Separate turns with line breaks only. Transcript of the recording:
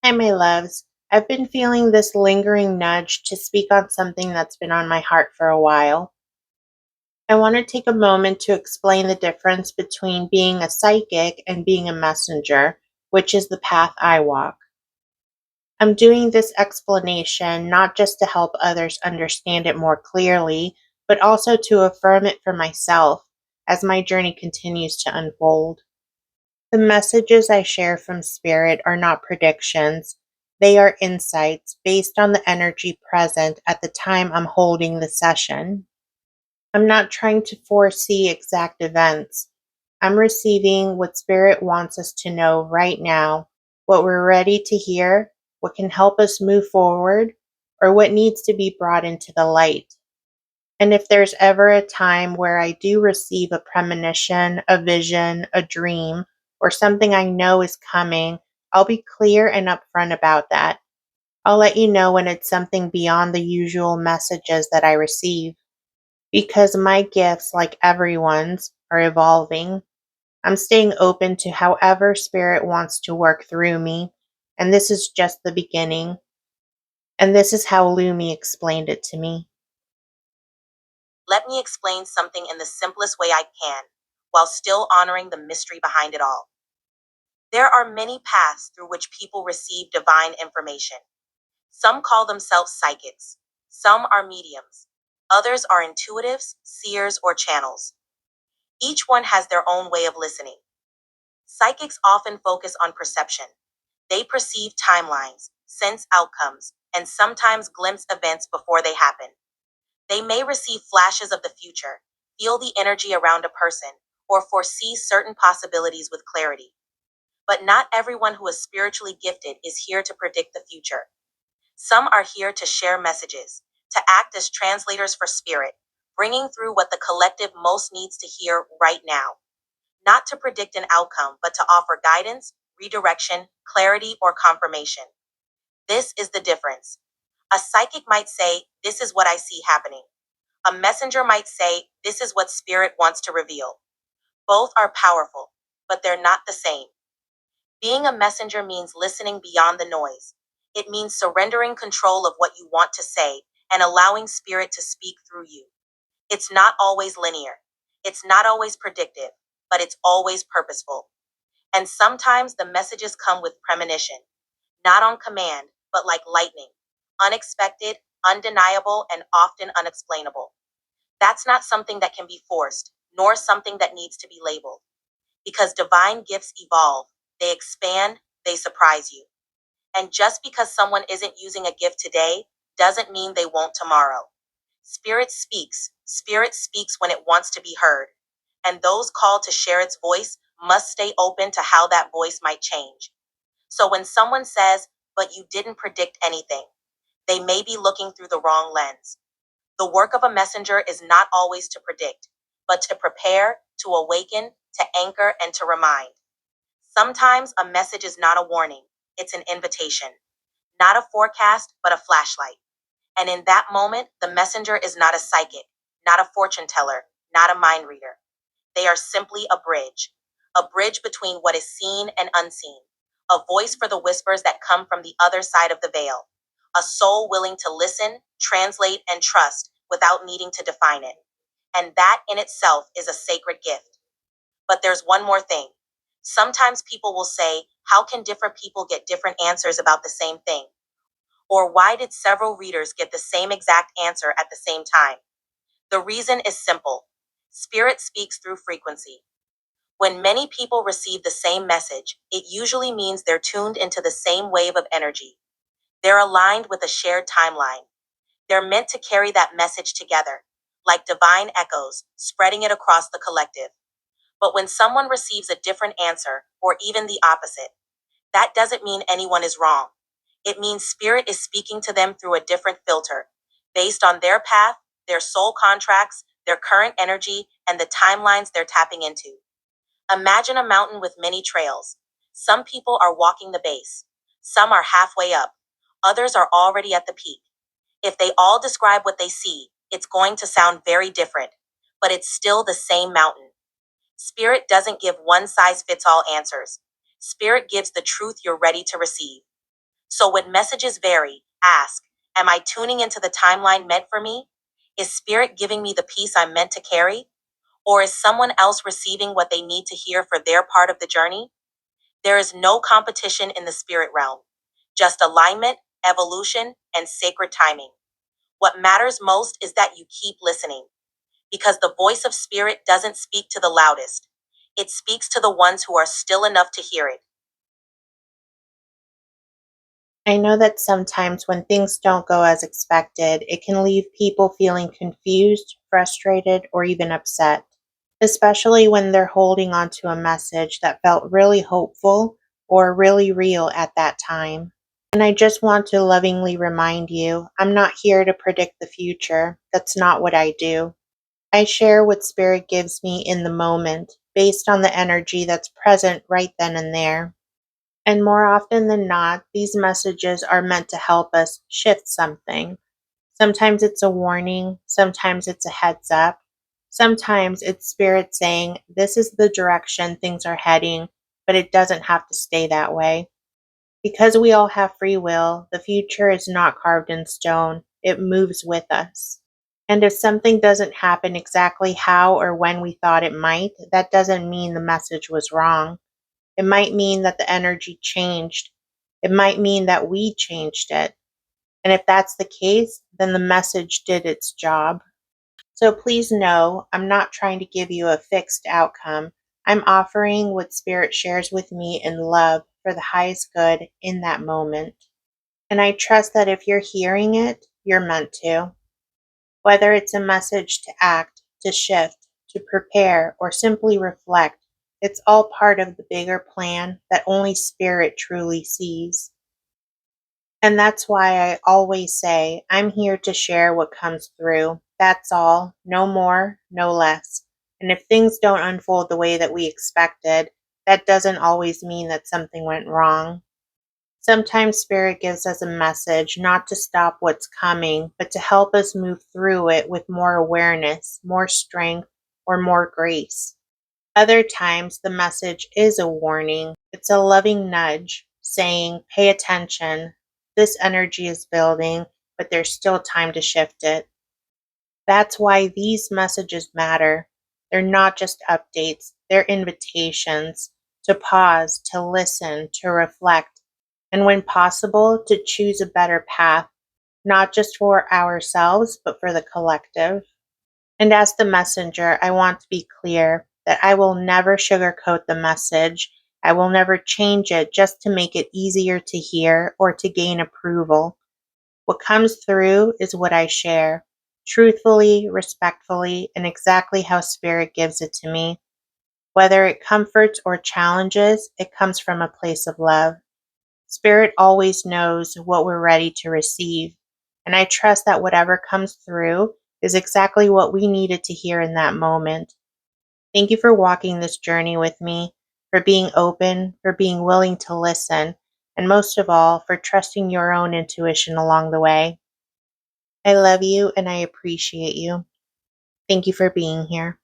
Hi, my loves. I've been feeling this lingering nudge to speak on something that's been on my heart for a while. I want to take a moment to explain the difference between being a psychic and being a messenger, which is the path I walk. I'm doing this explanation not just to help others understand it more clearly, but also to affirm it for myself as my journey continues to unfold. The messages I share from Spirit are not predictions, they are insights based on the energy present at the time I'm holding the session. I'm not trying to foresee exact events. I'm receiving what Spirit wants us to know right now, what we're ready to hear, what can help us move forward, or what needs to be brought into the light. And if there's ever a time where I do receive a premonition, a vision, a dream, or something I know is coming, I'll be clear and upfront about that. I'll let you know when it's something beyond the usual messages that I receive. Because my gifts, like everyone's, are evolving. I'm staying open to however Spirit wants to work through me. And this is just the beginning. And this is how Lumi explained it to me.
Let me explain something in the simplest way I can, while still honoring the mystery behind it all. There are many paths through which people receive divine information. Some call themselves psychics, some are mediums, others are intuitives, seers, or channels. Each one has their own way of listening. Psychics often focus on perception. They perceive timelines, sense outcomes, and sometimes glimpse events before they happen. They may receive flashes of the future, feel the energy around a person, or foresee certain possibilities with clarity. But not everyone who is spiritually gifted is here to predict the future. Some are here to share messages, to act as translators for spirit, bringing through what the collective most needs to hear right now. Not to predict an outcome, but to offer guidance, redirection, clarity, or confirmation. This is the difference. A psychic might say, "This is what I see happening." A messenger might say, "This is what spirit wants to reveal." Both are powerful, but they're not the same. Being a messenger means listening beyond the noise. It means surrendering control of what you want to say and allowing spirit to speak through you. It's not always linear. It's not always predictive, but it's always purposeful. And sometimes the messages come with premonition, not on command, but like lightning, unexpected, undeniable, and often unexplainable. That's not something that can be forced, nor something that needs to be labeled. Because divine gifts evolve, they expand, they surprise you. And just because someone isn't using a gift today doesn't mean they won't tomorrow. Spirit speaks when it wants to be heard. And those called to share its voice must stay open to how that voice might change. So when someone says, "But you didn't predict anything," they may be looking through the wrong lens. The work of a messenger is not always to predict, but to prepare, to awaken, to anchor, and to remind. Sometimes a message is not a warning, it's an invitation. Not a forecast, but a flashlight. And in that moment, the messenger is not a psychic, not a fortune teller, not a mind reader. They are simply a bridge between what is seen and unseen, a voice for the whispers that come from the other side of the veil, a soul willing to listen, translate, and trust without needing to define it. And that in itself is a sacred gift. But there's one more thing. Sometimes people will say, "How can different people get different answers about the same thing?" Or "Why did several readers get the same exact answer at the same time?" The reason is simple. Spirit speaks through frequency. When many people receive the same message, it usually means they're tuned into the same wave of energy. They're aligned with a shared timeline. They're meant to carry that message together, like divine echoes, spreading it across the collective. But when someone receives a different answer, or even the opposite, that doesn't mean anyone is wrong. It means spirit is speaking to them through a different filter, based on their path, their soul contracts, their current energy, and the timelines they're tapping into. Imagine a mountain with many trails. Some people are walking the base. Some are halfway up. Others are already at the peak. If they all describe what they see, it's going to sound very different, but it's still the same mountain. Spirit doesn't give one size fits all answers. Spirit gives the truth you're ready to receive. So when messages vary, ask, am I tuning into the timeline meant for me? Is spirit giving me the peace I'm meant to carry? Or is someone else receiving what they need to hear for their part of the journey? There is no competition in the spirit realm, just alignment, evolution, and sacred timing. What matters most is that you keep listening, because the voice of spirit doesn't speak to the loudest. It speaks to the ones who are still enough to hear it.
I know that sometimes when things don't go as expected, it can leave people feeling confused, frustrated, or even upset, especially when they're holding on to a message that felt really hopeful or really real at that time. And I just want to lovingly remind you, I'm not here to predict the future. That's not what I do. I share what Spirit gives me in the moment, based on the energy that's present right then and there. And more often than not, these messages are meant to help us shift something. Sometimes it's a warning, sometimes it's a heads up, sometimes it's Spirit saying, this is the direction things are heading, but it doesn't have to stay that way. Because we all have free will, the future is not carved in stone, it moves with us. And if something doesn't happen exactly how or when we thought it might, that doesn't mean the message was wrong. It might mean that the energy changed. It might mean that we changed it. And if that's the case, then the message did its job. So please know, I'm not trying to give you a fixed outcome. I'm offering what Spirit shares with me in love for the highest good in that moment. And I trust that if you're hearing it, you're meant to. Whether it's a message to act, to shift, to prepare, or simply reflect, it's all part of the bigger plan that only Spirit truly sees. And that's why I always say, I'm here to share what comes through. That's all, no more, no less. And if things don't unfold the way that we expected, that doesn't always mean that something went wrong. Sometimes Spirit gives us a message not to stop what's coming, but to help us move through it with more awareness, more strength, or more grace. Other times, the message is a warning. It's a loving nudge saying, pay attention. This energy is building, but there's still time to shift it. That's why these messages matter. They're not just updates, they're invitations to pause, to listen, to reflect, and when possible, to choose a better path, not just for ourselves, but for the collective. And as the messenger, I want to be clear that I will never sugarcoat the message. I will never change it just to make it easier to hear or to gain approval. What comes through is what I share, truthfully, respectfully, and exactly how Spirit gives it to me. Whether it comforts or challenges, it comes from a place of love. Spirit always knows what we're ready to receive, and I trust that whatever comes through is exactly what we needed to hear in that moment. Thank you for walking this journey with me, for being open, for being willing to listen, and most of all, for trusting your own intuition along the way. I love you and I appreciate you. Thank you for being here.